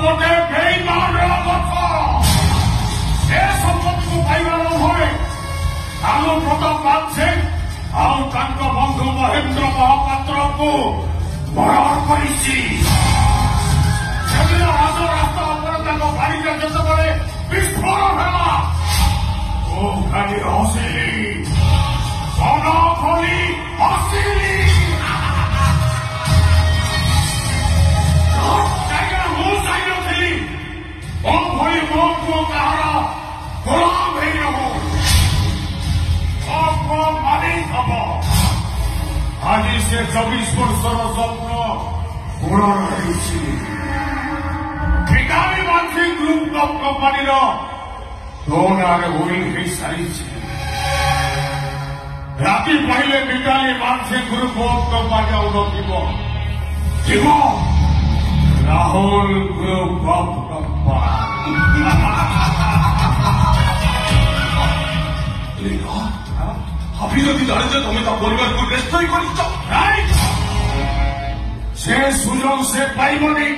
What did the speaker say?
গোটে বেইমানର କଥା ଏ ସମ୍ପତ୍ତିକୁ ପାଇବା ଲୋଭରେ କାଲୁ ପ୍ରତାପ ସିଂ ଆଉ ତାଙ୍କ ବନ୍ଧୁ ମହେନ୍ଦ୍ର ମହାପାତ୍ରକୁ ବରଣ କରିଛି। ସେଦିନ ରାଜରାସ୍ତା ଉପରେ ତାଙ୍କ ଗାଡ଼ିରେ ଯେତେବେଳେ ବିସ୍ଫୋରଣ ହେଲା ମୁଁ ଖାଲି ହସିଲି, ମନ ଖୋଲି ହସିଲି। आज से 24 वर्षर स्वप्न पूरण भिकारी मानसिंह ग्रुप ऑफ कंपनी तो नारे होल्ड हो सारी राति पहले भिकारी मानसिंह ग्रुप ऑफ कंपनी जीव राहुल ग्रुप ऑफ अभी जदि जाने तुम परिवार को रेस्ट से सुजोग से पाइबनी।